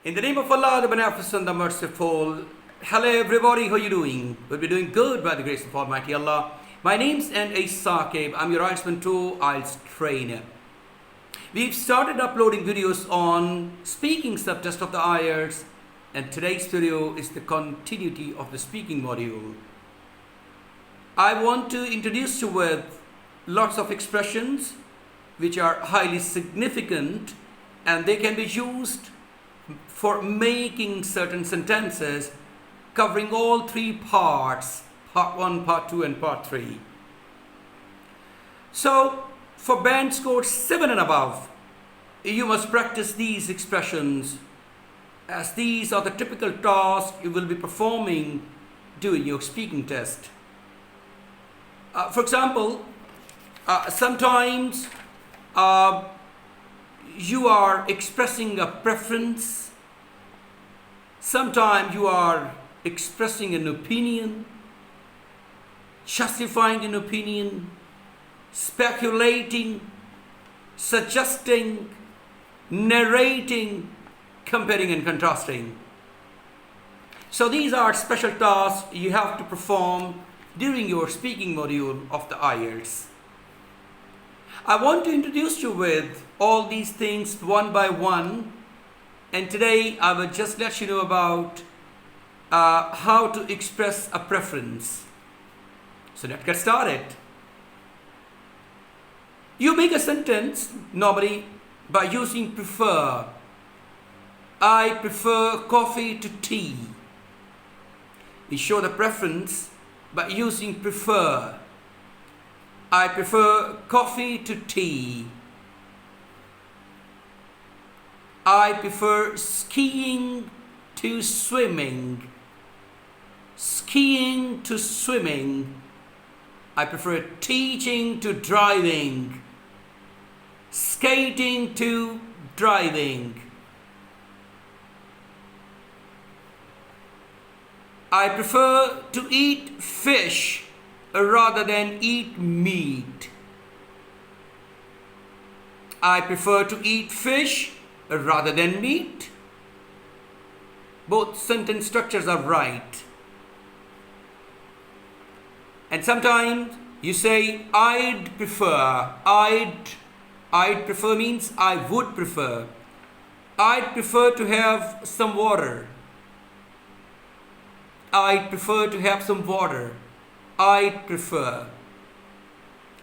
In the name of Allah, the Beneficent, the Merciful. Hello everybody, how are you doing? We'll be doing good by the grace of Almighty Allah. My name's NA Saqib. I'm your IELTS 2 IELTS trainer. We've started uploading videos on speaking subtest of the IELTS, and today's video is the continuity of the speaking module. I want to introduce you with lots of expressions which are highly significant, and they can be used for making certain sentences covering all three parts, part 1, part 2 and part 3. So for band score 7 and above, you must practice these expressions, as these are the typical tasks you will be performing during your speaking test. For example, sometimes you are expressing a preference. Sometimes you are expressing an opinion, justifying an opinion, speculating, suggesting, narrating, comparing and contrasting. So these are special tasks you have to perform during your speaking module of the IELTS. I want to introduce you with all these things one by one, and today I will just let you know about how to express a preference. So let's get started. You make a sentence normally by using prefer. I prefer coffee to tea. We show the preference by using prefer. I prefer coffee to tea. I prefer skiing to swimming. Skiing to swimming. I prefer teaching to driving. Skating to driving. I prefer to eat fish rather than eat meat. I prefer to eat fish rather than meat. Both sentence structures are right. And sometimes you say I'd prefer. I'd prefer means I would prefer. I'd prefer to have some water. I'd prefer to have some water. I'd prefer.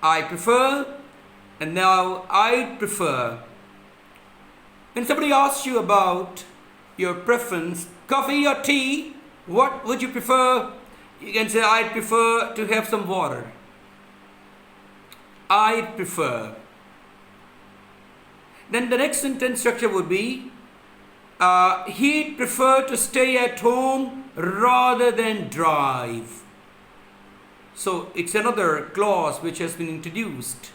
I prefer, and now I'd prefer. When somebody asks you about your preference, coffee or tea, what would you prefer? You can say, I'd prefer to have some water. I'd prefer. Then the next sentence structure would be, he'd prefer to stay at home rather than drive. So it's another clause which has been introduced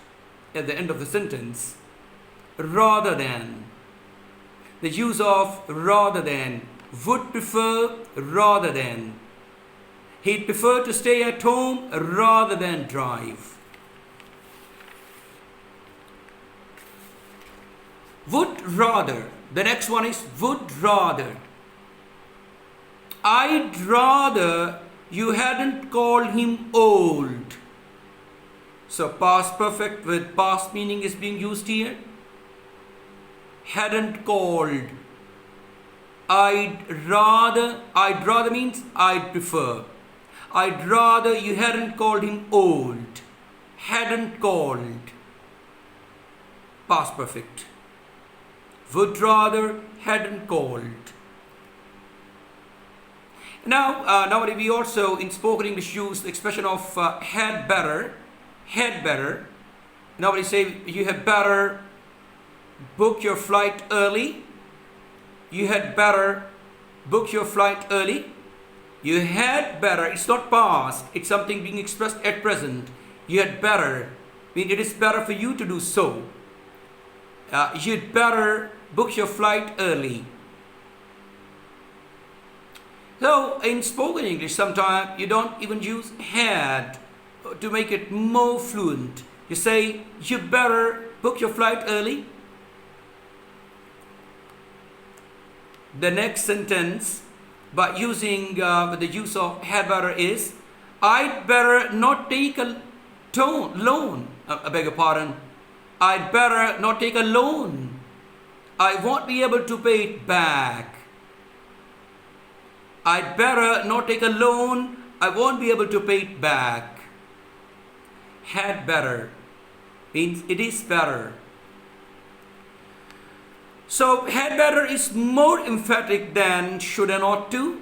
at the end of the sentence. Rather than. The use of rather than. Would prefer rather than. He'd prefer to stay at home rather than drive. Would rather. The next one is would rather. I'd rather you hadn't called him old. So past perfect with past meaning is being used here. Hadn't called. I'd rather means I'd prefer. I'd rather you hadn't called him old. Hadn't called. Past perfect. Would rather, hadn't called. Now, nowadays we also in spoken English use the expression of had better. Had better. Nowadays say you had better book your flight early. You had better book your flight early. You had better, it's not past, it's something being expressed at present. You had better, I mean it is better for you to do so. You'd better book your flight early. So in spoken English sometimes you don't even use had to make it more fluent. You say you better book your flight early. the next sentence by using with the use of had better is, I'd better not take a loan. I beg your pardon. I'd better not take a loan. I won't be able to pay it back. I'd better not take a loan. I won't be able to pay it back. Had better means it is better. So had better is more emphatic than should and ought to.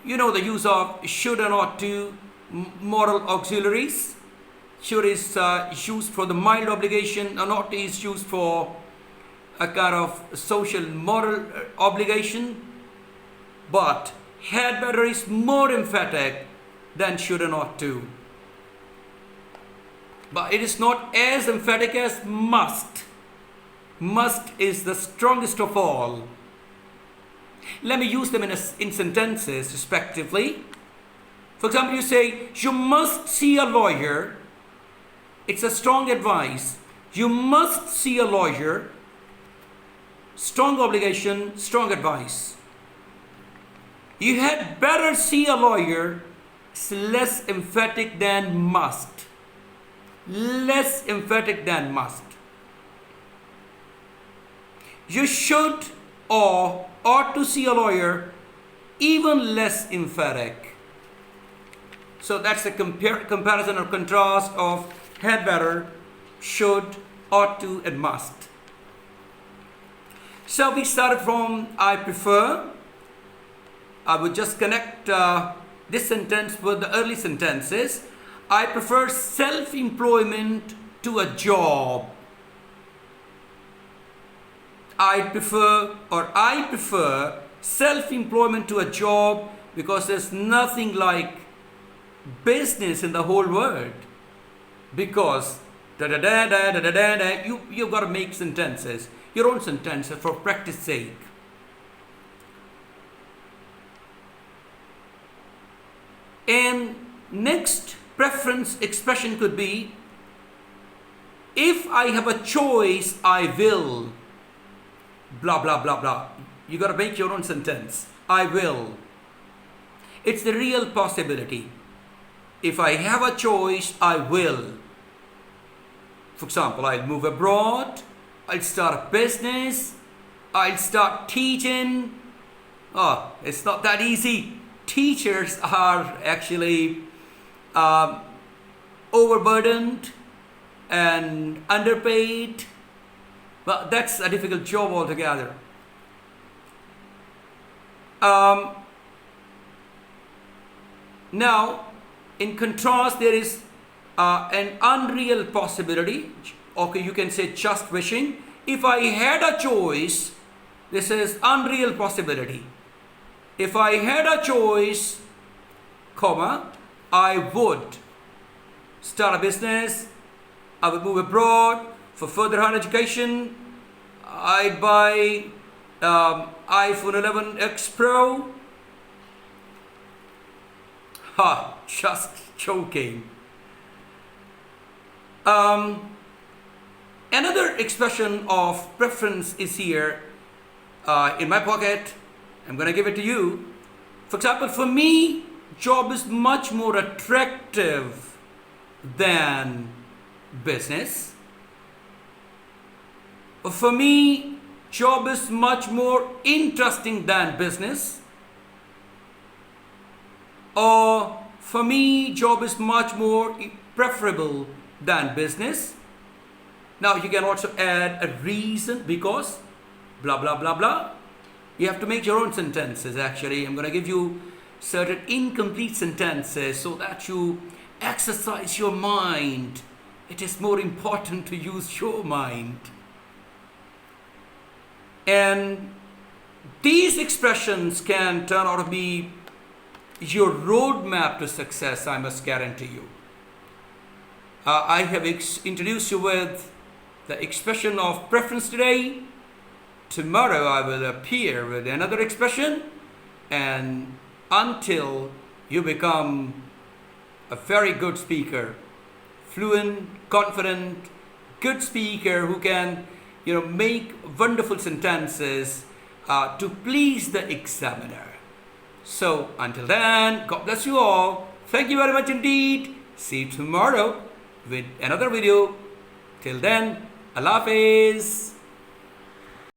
You know the use of should and ought to, moral auxiliaries. Should is used for the mild obligation, and ought is used for a kind of social moral obligation. But had better is more emphatic than should and ought to. But it is not as emphatic as must. Must is the strongest of all. Let me use them in sentences respectively. For example, you say, you must see a lawyer. It's a strong advice. You must see a lawyer. Strong obligation, strong advice. You had better see a lawyer. It's less emphatic than must. Less emphatic than must. You should or ought to see a lawyer, even less emphatic. So that's a comparison or contrast of had better, should, ought to, and must. So we started from I prefer. I would just connect this sentence with the early sentences. I prefer self-employment to a job. I prefer self-employment to a job because there's nothing like business in the whole world. Because you've got to make sentences, your own sentences for practice sake. And next preference expression could be, if I have a choice, I will. Blah, blah, blah, blah. You got to make your own sentence. I will. It's the real possibility. If I have a choice, I will. For example, I'll move abroad. I'll start a business. I'll start teaching. Oh, it's not that easy. Teachers are actually overburdened and underpaid. But that's a difficult job altogether. Now, in contrast, there is an unreal possibility. Okay, you can say just wishing. If I had a choice, this is unreal possibility. If I had a choice, comma, I would start a business. I would move abroad for further higher education. I'd buy iPhone 11X Pro. Just joking. Another expression of preference is here in my pocket. I'm going to give it to you. For example, for me, job is much more attractive than business. For me, job is much more interesting than business. Or for me, job is much more preferable than business. Now you can also add a reason, because blah blah blah blah. You have to make your own sentences. Actually, I'm going to give you certain incomplete sentences so that you exercise your mind. It is more important to use your mind. And these expressions can turn out to be your roadmap to success, I must guarantee you. I have introduced you with the expression of preference today. Tomorrow I will appear with another expression, and until you become a very good speaker, fluent, confident, good speaker who can, make wonderful sentences to please the examiner. So until then, God bless you all. Thank you very much indeed. See you tomorrow with another video. Till then, Allah Hafiz.